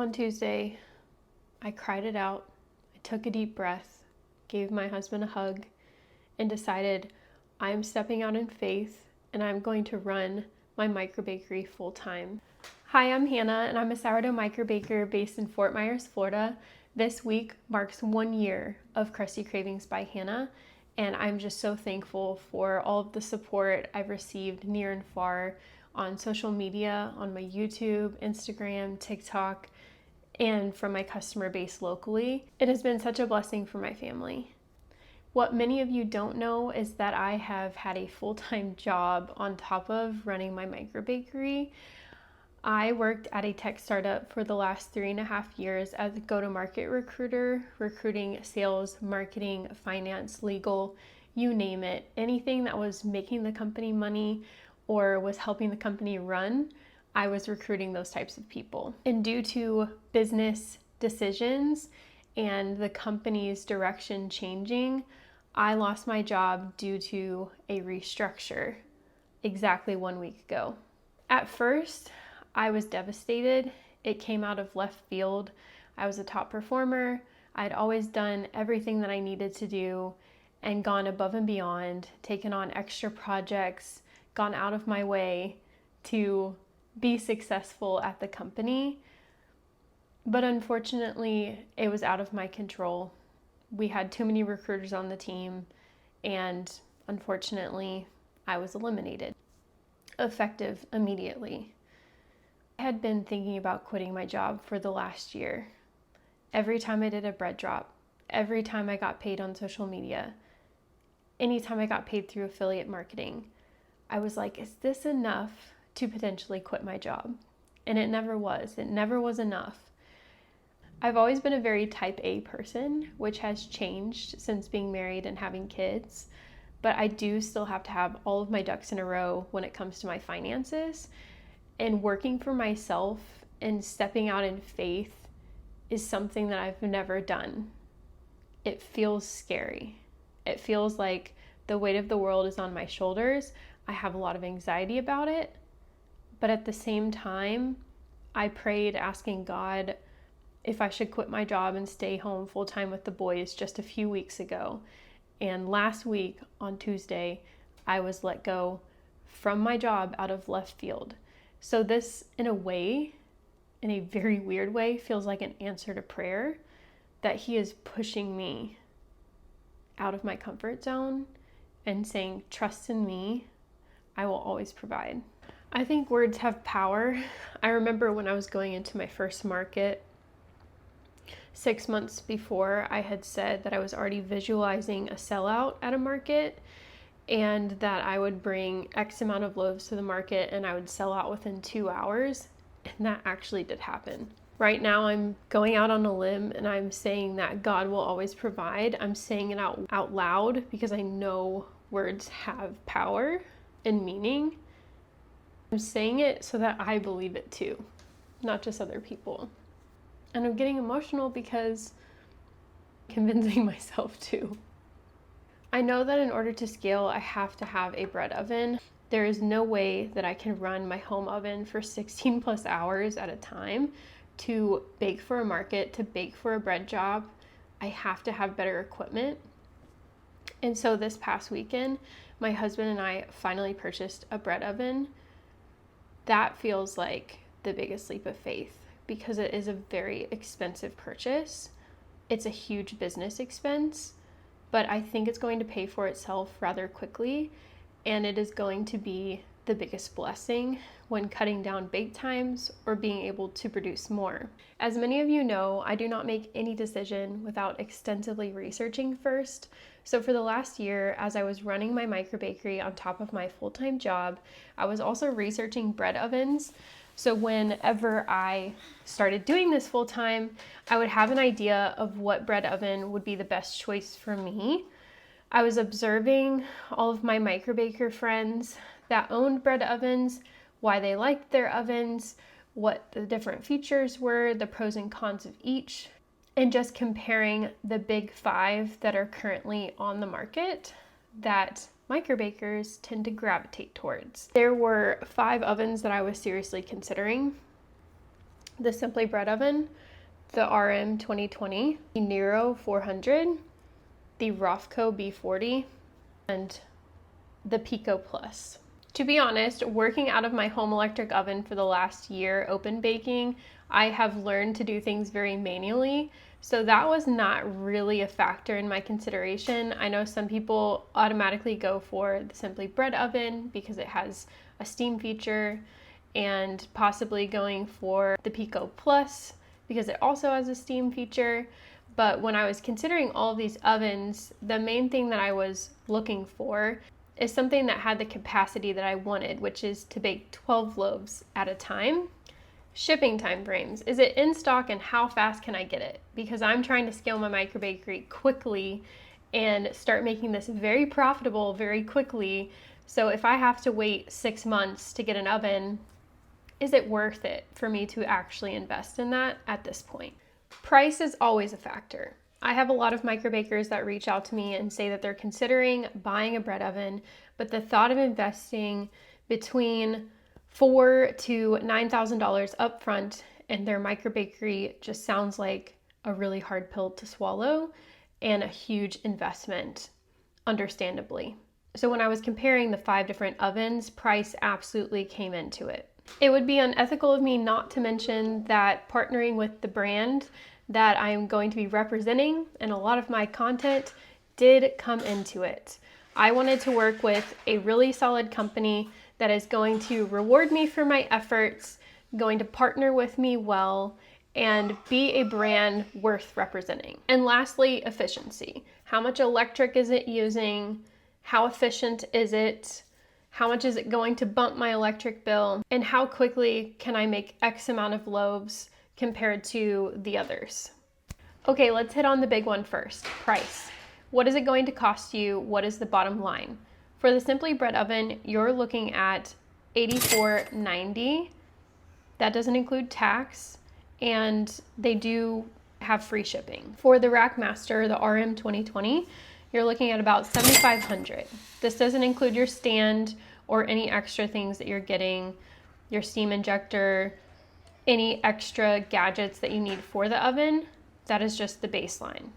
on Tuesday, I cried it out. I took a deep breath, gave my husband a hug, and decided I'm stepping out in faith and I'm going to run my microbakery full time. Hi, I'm Hannah and I'm a sourdough microbaker based in Fort Myers, Florida. This week marks 1 year of Crusty Cravings by Hannah, and I'm just so thankful for all of the support I've received near and far on social media, on my YouTube, Instagram, TikTok, and from my customer base locally. It has been such a blessing for my family. What many of you don't know is that I have had a full-time job on top of running my microbakery. I worked at a tech startup for the last 3.5 years as a go-to-market recruiter, recruiting sales, marketing, finance, legal, you name it. Anything that was making the company money or was helping the company run, I was recruiting those types of people. And due to business decisions and the company's direction changing, I lost my job due to a restructure exactly 1 week ago. At first, I was devastated. It came out of left field. I was a top performer. I'd always done everything that I needed to do and gone above and beyond, taken on extra projects, gone out of my way to be successful at the company. But unfortunately, it was out of my control. We had too many recruiters on the team, and unfortunately, I was eliminated, effective immediately. I had been thinking about quitting my job for the last year. Every time I did a bread drop, every time I got paid on social media, anytime I got paid through affiliate marketing, I was like, is this enough to potentially quit my job? And it never was. It never was enough. I've always been a very type A person, which has changed since being married and having kids. But I do still have to have all of my ducks in a row when it comes to my finances. And working for myself and stepping out in faith is something that I've never done. It feels scary. It feels like the weight of the world is on my shoulders. I have a lot of anxiety about it. But at the same time, I prayed asking God if I should quit my job and stay home full time with the boys just a few weeks ago. And last week on Tuesday, I was let go from my job out of left field. So this, in a way, in a very weird way, feels like an answer to prayer, that He is pushing me out of my comfort zone and saying, trust in me, I will always provide. I think words have power. I remember when I was going into my first market, 6 months before, I had said that I was already visualizing a sellout at a market and that I would bring X amount of loaves to the market and I would sell out within 2 hours. And that actually did happen. Right now I'm going out on a limb and I'm saying that God will always provide. I'm saying it out loud because I know words have power and meaning. I'm saying it so that I believe it too, not just other people. And I'm getting emotional because I'm convincing myself too. I know that in order to scale, I have to have a bread oven. There is no way that I can run my home oven for 16 plus hours at a time to bake for a market, to bake for a bread job. I have to have better equipment. And so this past weekend, my husband and I finally purchased a bread oven. That feels like the biggest leap of faith because it is a very expensive purchase. It's a huge business expense. But I think it's going to pay for itself rather quickly, and it is going to be the biggest blessing when cutting down bake times or being able to produce more. As many of you know, I do not make any decision without extensively researching first. So for the last year, as I was running my microbakery on top of my full-time job, I was also researching bread ovens. So whenever I started doing this full time, I would have an idea of what bread oven would be the best choice for me. I was observing all of my microbaker friends that owned bread ovens, why they liked their ovens, what the different features were, the pros and cons of each, and just comparing the big 5 that are currently on the market that microbakers tend to gravitate towards. There were 5 ovens that I was seriously considering. the Simply Bread Oven, the RM2020, the Nero 400, the Rofco B40, and the Pico Plus. To be honest, working out of my home electric oven for the last year open baking, I have learned to do things very manually, so that was not really a factor in my consideration. I know some people automatically go for the Simply Bread Oven because it has a steam feature, and possibly going for the Pico Plus because it also has a steam feature. But when I was considering all of these ovens, the main thing that I was looking for is something that had the capacity that I wanted, which is to bake 12 loaves at a time. Shipping time frames. Is it in stock and how fast can I get it? Because I'm trying to scale my microbakery quickly and start making this very profitable very quickly. So if I have to wait 6 months to get an oven, is it worth it for me to actually invest in that at this point? Price is always a factor. I have a lot of microbakers that reach out to me and say that they're considering buying a bread oven, but the thought of investing between $4,000 to $9,000 upfront in their microbakery just sounds like a really hard pill to swallow and a huge investment, understandably. So when I was comparing the 5 different ovens, price absolutely came into it. It would be unethical of me not to mention that partnering with the brand that I am going to be representing and a lot of my content did come into it. I wanted to work with a really solid company that is going to reward me for my efforts, going to partner with me well, and be a brand worth representing. And lastly, efficiency. How much electric is it using? How efficient is it? How much is it going to bump my electric bill? And how quickly can I make X amount of loaves compared to the others? Okay, let's hit on the big one first, price. What is it going to cost you? What is the bottom line? For the Simply Bread Oven, you're looking at $84.90. That doesn't include tax, and they do have free shipping. For the Rackmaster, the RM2020, you're looking at about $7,500. This doesn't include your stand or any extra things that you're getting, your steam injector, any extra gadgets that you need for the oven. That is just the baseline.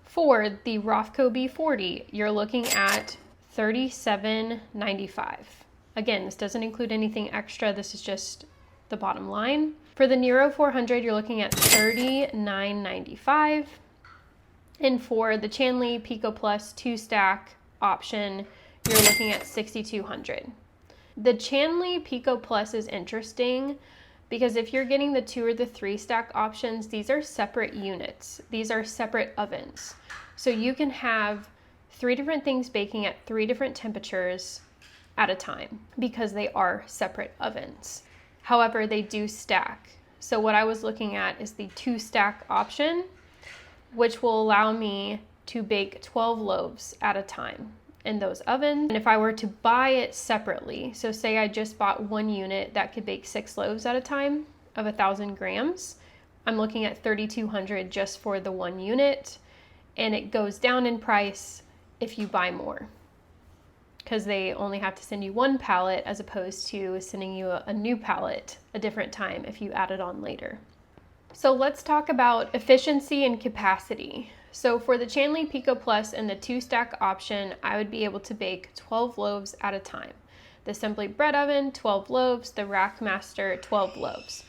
For the Rofco B40, you're looking at $37.95. Again, this doesn't include anything extra. This is just the bottom line. For the Nero 400, you're looking at $39.95. And for the Chandley Pico Plus 2-stack option, you're looking at $6,200. The Chandley Pico Plus is interesting because if you're getting the 2 or the 3-stack options, these are separate units. These are separate ovens. So you can have 3 different things baking at 3 different temperatures at a time because they are separate ovens. However, they do stack. So what I was looking at is the 2-stack option, which will allow me to bake 12 loaves at a time in those ovens. And if I were to buy it separately, so say I just bought 1 unit that could bake 6 loaves at a time of 1,000 grams, I'm looking at $3,200 just for the 1 unit, and it goes down in price if you buy more because they only have to send you 1 pallet as opposed to sending you a new pallet a different time if you add it on later. So let's talk about efficiency and capacity. So for the Chandley Pico Plus and the 2-stack option, I would be able to bake 12 loaves at a time. The Simply Bread Oven, 12 loaves. The Rackmaster, 12 loaves.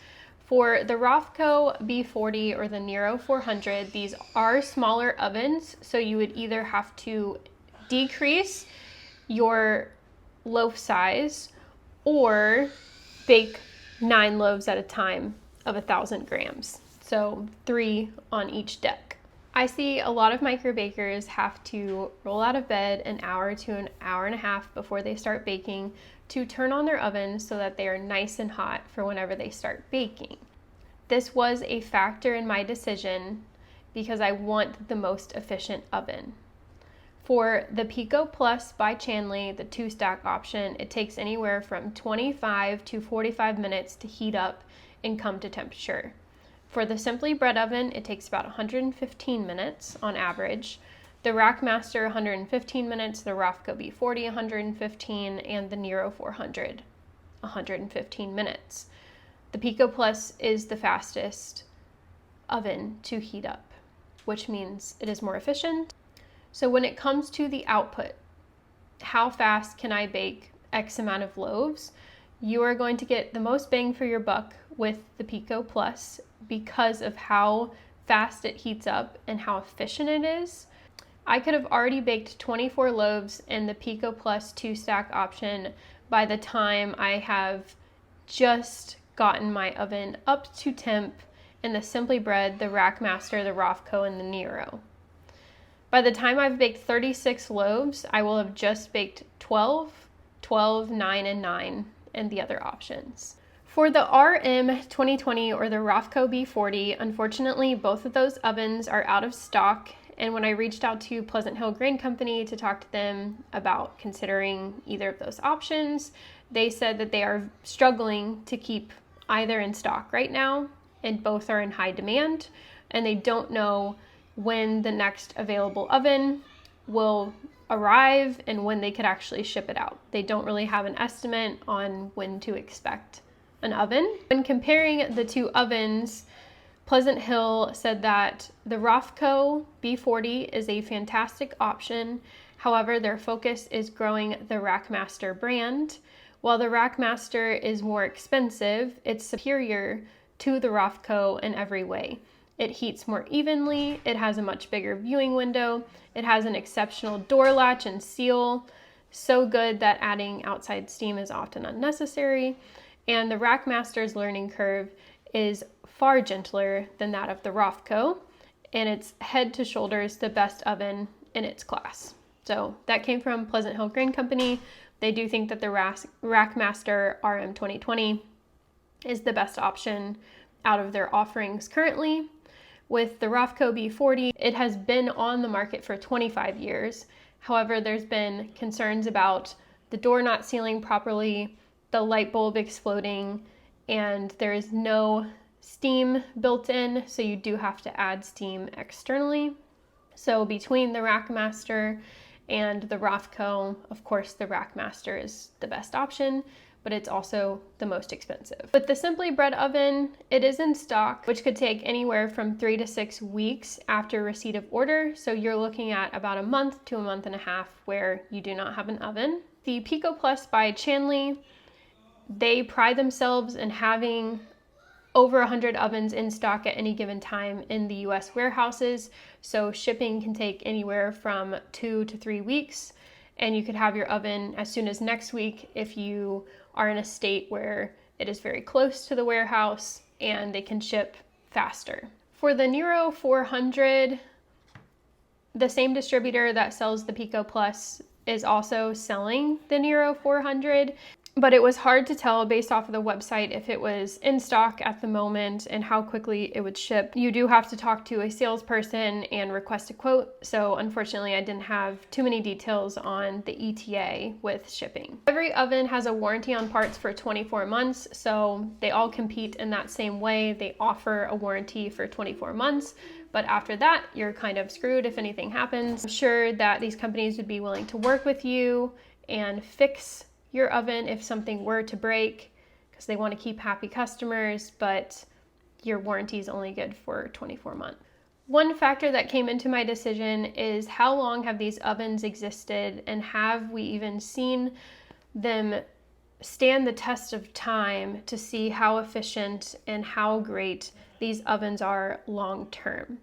For the Rofco B40 or the Nero 400, these are smaller ovens, so you would either have to decrease your loaf size or bake 9 loaves at a time of 1,000 grams. So 3 on each deck. I see a lot of microbakers have to roll out of bed an hour to an hour and a half before they start baking to turn on their oven so that they are nice and hot for whenever they start baking. This was a factor in my decision because I want the most efficient oven. For the Pico Plus by Chandley, the 2-stack option, it takes anywhere from 25 to 45 minutes to heat up and come to temperature. For the Simply Bread Oven, it takes about 115 minutes on average. The Rackmaster 115 minutes, the Rofco B40 115, and the Nero 400 115 minutes. The Pico Plus is the fastest oven to heat up, which means it is more efficient. So when it comes to the output, how fast can I bake X amount of loaves? You are going to get the most bang for your buck with the Pico Plus because of how fast it heats up and how efficient it is. I could have already baked 24 loaves in the Pico Plus 2-stack option by the time I have just gotten my oven up to temp in the Simply Bread, the Rackmaster, the Rofco, and the Nero. By the time I've baked 36 loaves, I will have just baked 12, 9, and 9, and the other options. For the RM2020 or the Rofco B40, unfortunately, both of those ovens are out of stock. And when I reached out to Pleasant Hill Grain Company to talk to them about considering either of those options, they said that they are struggling to keep either in stock right now, and both are in high demand, and they don't know when the next available oven will arrive and when they could actually ship it out. They don't really have an estimate on when to expect an oven. When comparing the two ovens, Pleasant Hill said that the Rofco B40 is a fantastic option. However, their focus is growing the Rackmaster brand. While the Rackmaster is more expensive, it's superior to the Rofco in every way. It heats more evenly, it has a much bigger viewing window, it has an exceptional door latch and seal, so good that adding outside steam is often unnecessary, and the Rackmaster's learning curve is far gentler than that of the Rofco, and it's head to shoulders the best oven in its class. So that came from Pleasant Hill Grain Company. They do think that the Rackmaster RM2020 is the best option out of their offerings currently. With the Rofco B40, it has been on the market for 25 years. However, there's been concerns about the door not sealing properly, the light bulb exploding, and there is no steam built in, so you do have to add steam externally. So between the Rackmaster and the Rofco, of course, the Rackmaster is the best option, but it's also the most expensive. With the Simply Bread oven, it is in stock, which could take anywhere from 3 to 6 weeks after receipt of order. So you're looking at about a month to a month and a half where you do not have an oven. The Pico Plus by Chandley, they pride themselves in having over 100 ovens in stock at any given time in the US warehouses. So shipping can take anywhere from 2 to 3 weeks, and you could have your oven as soon as next week if you are in a state where it is very close to the warehouse and they can ship faster. For the Nero 400, the same distributor that sells the Pico Plus is also selling the Nero 400, but it was hard to tell based off of the website if it was in stock at the moment and how quickly it would ship. You do have to talk to a salesperson and request a quote, so unfortunately I didn't have too many details on the ETA with shipping. Every oven has a warranty on parts for 24 months, so they all compete in that same way. They offer a warranty for 24 months, but after that, you're kind of screwed if anything happens. I'm sure that these companies would be willing to work with you and fix your oven if something were to break, because they want to keep happy customers, but your warranty is only good for 24 months. One factor that came into my decision is how long have these ovens existed, and have we even seen them stand the test of time to see how efficient and how great these ovens are long term.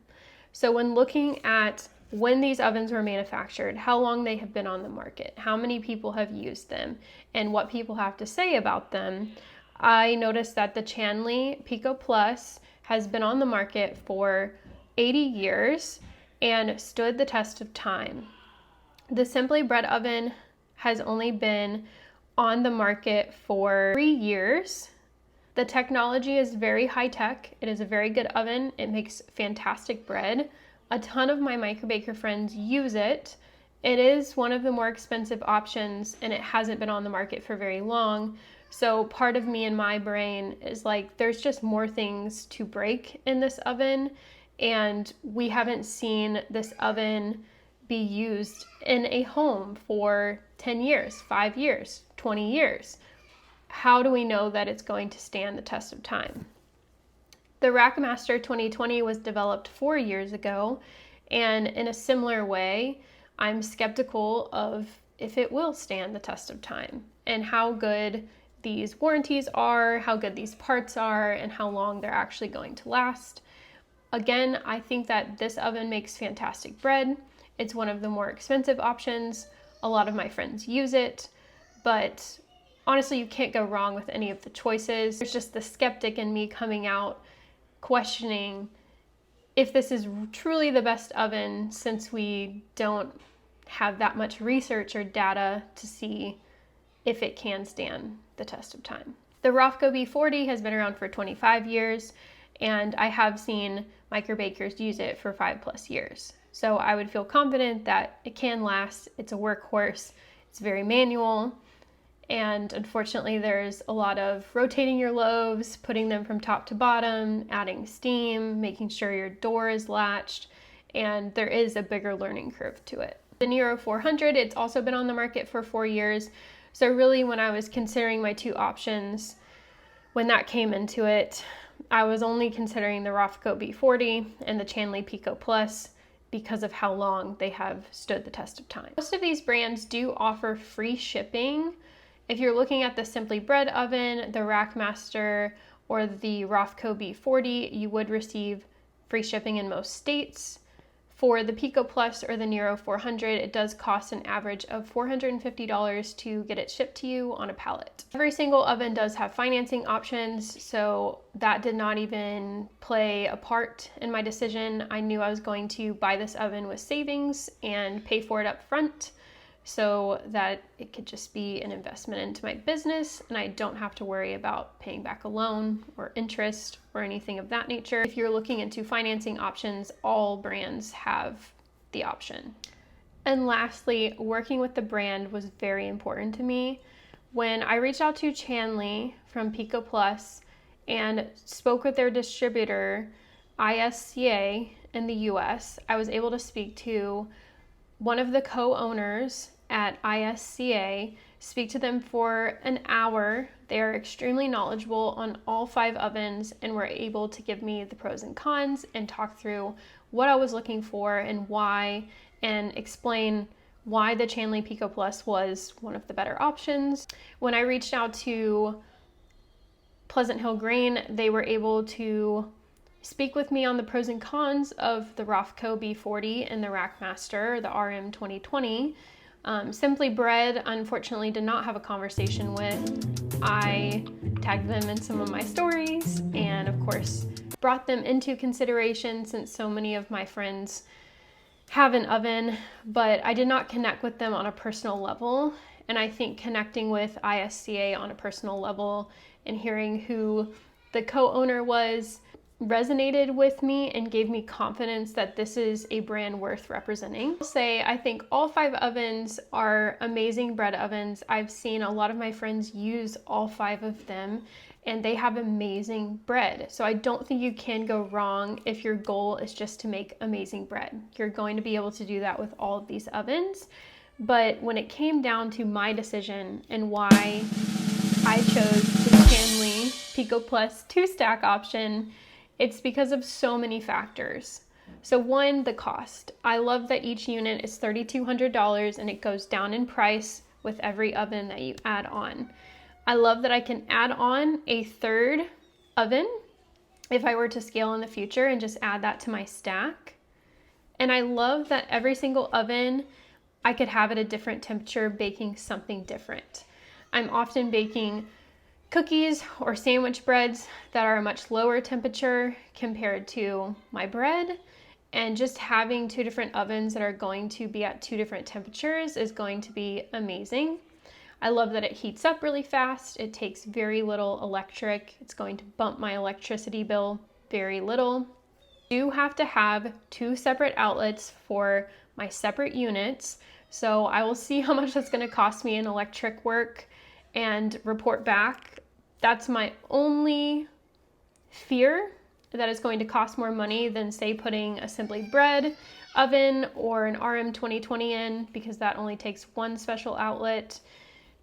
So when looking at when these ovens were manufactured, how long they have been on the market, how many people have used them, and what people have to say about them, I noticed that the Chandley Pico Plus has been on the market for 80 years and stood the test of time. The Simply Bread oven has only been on the market for 3 years. The technology is very high tech. It is a very good oven. It makes fantastic bread. A ton of my microbaker friends use it. It is one of the more expensive options, and it hasn't been on the market for very long. So part of me in my brain is like, there's just more things to break in this oven, and we haven't seen this oven be used in a home for 10 years, 5 years, 20 years. how do we know that it's going to stand the test of time? The Rackmaster 2020 was developed 4 years ago, and in a similar way, I'm skeptical of if it will stand the test of time and how good these warranties are, how good these parts are, and how long they're actually going to last. Again, I think that this oven makes fantastic bread. It's one of the more expensive options. A lot of my friends use it, but honestly, you can't go wrong with any of the choices. There's just the skeptic in me coming out questioning if this is truly the best oven, since we don't have that much research or data to see if it can stand the test of time. The Rofco B40 has been around for 25 years, and I have seen microbakers use it for 5+ years. So I would feel confident that it can last. It's a workhorse, it's very manual, and unfortunately there's a lot of rotating your loaves, putting them from top to bottom, adding steam, making sure your door is latched, and there is a bigger learning curve to it. The Nero 400, it's also been on the market for 4 years. So really, when I was considering my two options, when that came into it, I was only considering the Rofco B40 and the Chandley Pico Plus because of how long they have stood the test of time. Most of these brands do offer free shipping. If you're looking at the Simply Bread oven, the Rackmaster, or the Rofco B40, you would receive free shipping in most states. For the Pico Plus or the Nero 400, it does cost an average of $450 to get it shipped to you on a pallet. Every single oven does have financing options, so that did not even play a part in my decision. I knew I was going to buy this oven with savings and pay for it up front, so that it could just be an investment into my business and I don't have to worry about paying back a loan or interest or anything of that nature. If you're looking into financing options, all brands have the option. And lastly, working with the brand was very important to me. When I reached out to Chandley from Pico Plus and spoke with their distributor, ISCA, in the US, I was able to speak to one of the co-owners at ISCA, speak to them for an hour. They are extremely knowledgeable on all 5 ovens and were able to give me the pros and cons and talk through what I was looking for and why, and explain why the Chandley Pico Plus was one of the better options. When I reached out to Pleasant Hill Grain, they were able to speak with me on the pros and cons of the Rofco B40 and the Rackmaster, the RM2020. Simply Bread, unfortunately, did not have a conversation with. I tagged them in some of my stories and, of course, brought them into consideration since so many of my friends have an oven, but I did not connect with them on a personal level. And I think connecting with ISCA on a personal level and hearing who the co-owner was resonated with me and gave me confidence that this is a brand worth representing. I'll say I think all 5 ovens are amazing bread ovens. I've seen a lot of my friends use all 5 of them and they have amazing bread. So I don't think you can go wrong if your goal is just to make amazing bread. You're going to be able to do that with all of these ovens. But when it came down to my decision and why I chose the Chandley Pico Plus 2-stack option, it's because of so many factors. So one, the cost. I love that each unit is $3,200 and it goes down in price with every oven that you add on. I love that I can add on a 3rd oven if I were to scale in the future and just add that to my stack. And I love that every single oven, I could have at a different temperature baking something different. I'm often baking cookies or sandwich breads that are a much lower temperature compared to my bread, and just having 2 different ovens that are going to be at 2 different temperatures is going to be amazing. I love that it heats up really fast. It takes very little electric. It's going to bump my electricity bill very little. I do have to have 2 separate outlets for my separate units, so I will see how much that's going to cost me in electric work and report back. That's my only fear, that it's going to cost more money than, say, putting a Simply Bread oven or an RM2020 in, because that only takes 1 special outlet.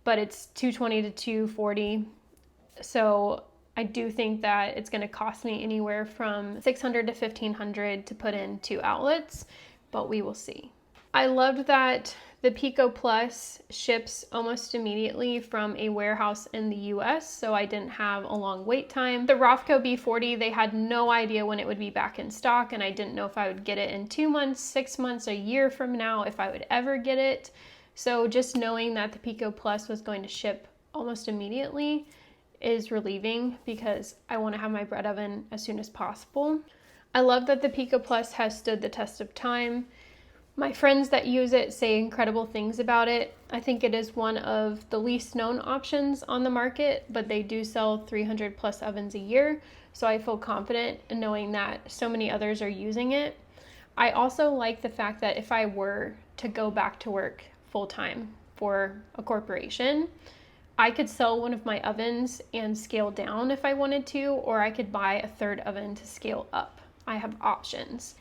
but it's $220 to $240. So I do think that it's going to cost me anywhere from $600 to $1,500 to put in 2 outlets, but we will see. I loved that the Pico Plus ships almost immediately from a warehouse in the US, so I didn't have a long wait time. The Rofco B40, they had no idea when it would be back in stock, and I didn't know if I would get it in 2 months, 6 months, a year from now, if I would ever get it. So just knowing that the Pico Plus was going to ship almost immediately is relieving, because I want to have my bread oven as soon as possible. I love that the Pico Plus has stood the test of time. My friends that use it say incredible things about it. I think it is one of the least known options on the market, but they do sell 300 plus ovens a year, so I feel confident in knowing that so many others are using it. I also like the fact that if I were to go back to work full-time for a corporation, I could sell one of my ovens and scale down if I wanted to, or I could buy a third oven to scale up. I have options.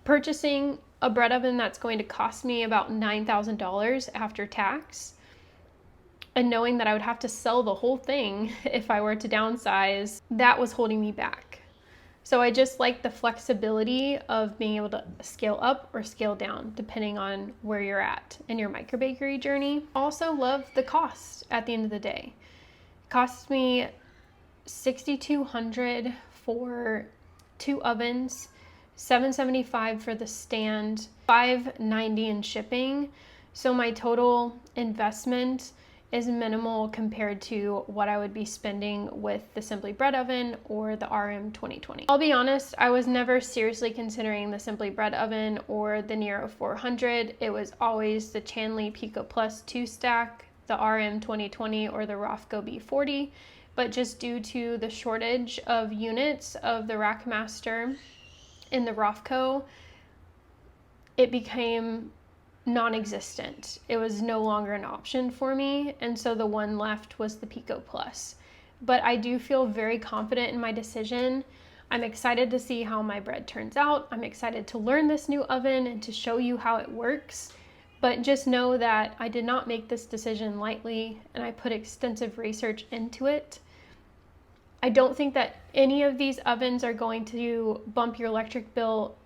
Purchasing a bread oven that's going to cost me about $9,000 after tax, and knowing that I would have to sell the whole thing if I were to downsize, that was holding me back. So I just like the flexibility of being able to scale up or scale down depending on where you're at in your microbakery journey. Also love the cost at the end of the day. It cost me $6,200 for 2 ovens, $775 for the stand, $590 in shipping. So my total investment is minimal compared to what I would be spending with the Simply Bread oven or the RM2020. I'll be honest, I was never seriously considering the Simply Bread oven or the Nero 400. It was always the Chandley Pico Plus 2-stack, the RM2020, or the Rofco B40. But just due to the shortage of units of the Rackmaster in the Rofco, it became non-existent. It was no longer an option for me, and so the one left was the Pico Plus. But I do feel very confident in my decision. I'm excited to see how my bread turns out. I'm excited to learn this new oven and to show you how it works. But just know that I did not make this decision lightly, and I put extensive research into it. I don't think that any of these ovens are going to bump your electric bill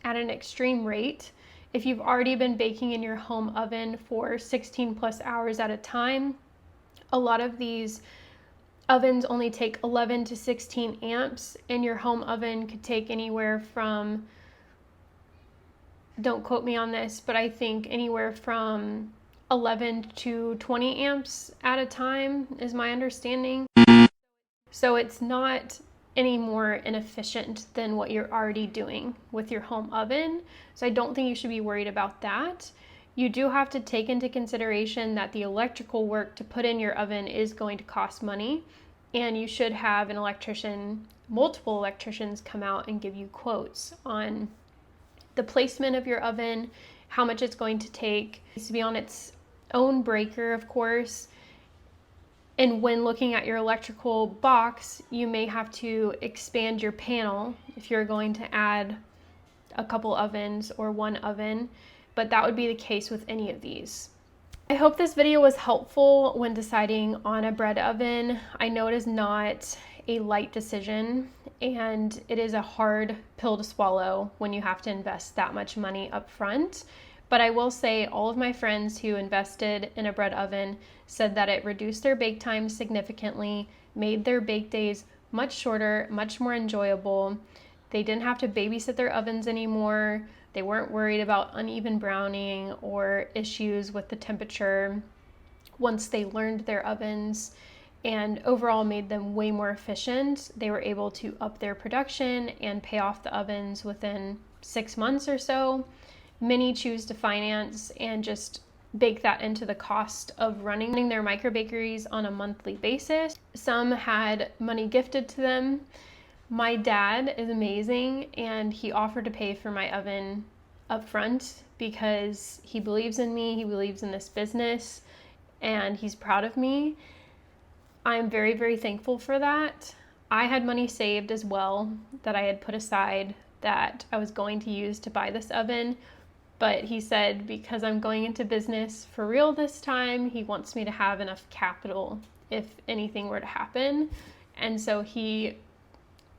at an extreme rate. If you've already been baking in your home oven for 16 plus hours at a time, a lot of these ovens only take 11 to 16 amps, and your home oven could take anywhere from, don't quote me on this, but I think anywhere from 11 to 20 amps at a time is my understanding. So it's not any more inefficient than what you're already doing with your home oven. So I don't think you should be worried about that. You do have to take into consideration that the electrical work to put in your oven is going to cost money, and you should have an electrician, multiple electricians, come out and give you quotes on the placement of your oven, how much it's going to take. It needs to be on its own breaker, of course. And when looking at your electrical box, you may have to expand your panel if you're going to add a couple ovens or one oven, but that would be the case with any of these. I hope this video was helpful when deciding on a bread oven. I know it is not a light decision, and it is a hard pill to swallow when you have to invest that much money up front. But I will say all of my friends who invested in a bread oven said that it reduced their bake time significantly, made their bake days much shorter, much more enjoyable. They didn't have to babysit their ovens anymore. They weren't worried about uneven browning or issues with the temperature once they learned their ovens, and overall made them way more efficient. They were able to up their production and pay off the ovens within 6 months or so. Many choose to finance and just bake that into the cost of running their microbakeries on a monthly basis. Some had money gifted to them. My dad is amazing, and he offered to pay for my oven up front because he believes in me, he believes in this business, and he's proud of me. I'm very, very thankful for that. I had money saved as well that I had put aside that I was going to use to buy this oven. But he said because I'm going into business for real this time, he wants me to have enough capital if anything were to happen. And so he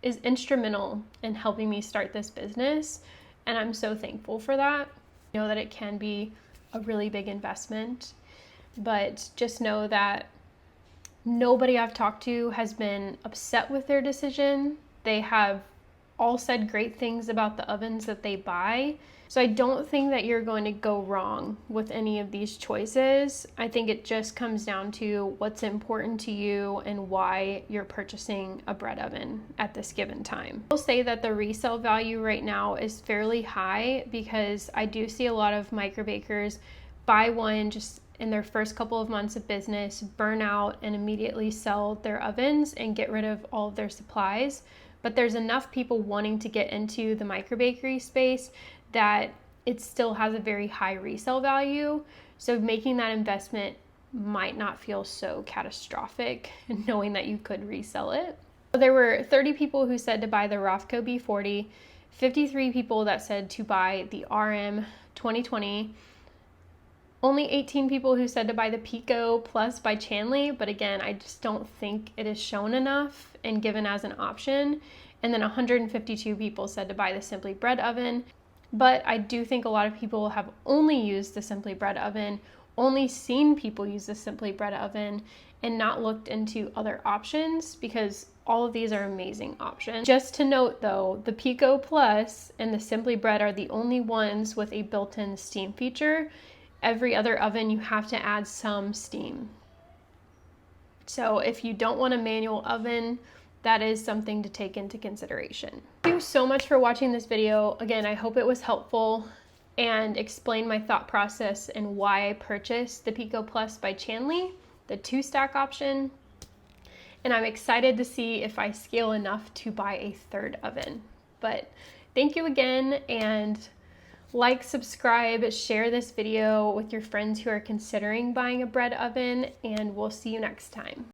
is instrumental in helping me start this business. And I'm so thankful for that. I know that it can be a really big investment, but just know that nobody I've talked to has been upset with their decision. They have all said great things about the ovens that they buy. So I don't think that you're going to go wrong with any of these choices. I think it just comes down to what's important to you and why you're purchasing a bread oven at this given time. I'll say that the resale value right now is fairly high because I do see a lot of microbakers buy one just in their first couple of months of business, burn out, and immediately sell their ovens and get rid of all of their supplies. But there's enough people wanting to get into the microbakery space that it still has a very high resale value. So making that investment might not feel so catastrophic, knowing that you could resell it. There were 30 people who said to buy the Rofco B40, 53 people that said to buy the RM2020, only 18 people who said to buy the Pico Plus by Chandley, but again, I just don't think it is shown enough and given as an option. And then 152 people said to buy the Simply Bread oven. But I do think a lot of people have only used the Simply Bread oven, only seen people use the Simply Bread oven, and not looked into other options because all of these are amazing options. Just to note though, the Pico Plus and the Simply Bread are the only ones with a built-in steam feature. Every other oven you have to add some steam. So if you don't want a manual oven, that is something to take into consideration. Thank you so much for watching this video. Again, I hope it was helpful and explained my thought process and why I purchased the Pico Plus by Chandley, the 2-stack option. And I'm excited to see if I scale enough to buy a third oven. But thank you again, and like, subscribe, share this video with your friends who are considering buying a bread oven, and we'll see you next time.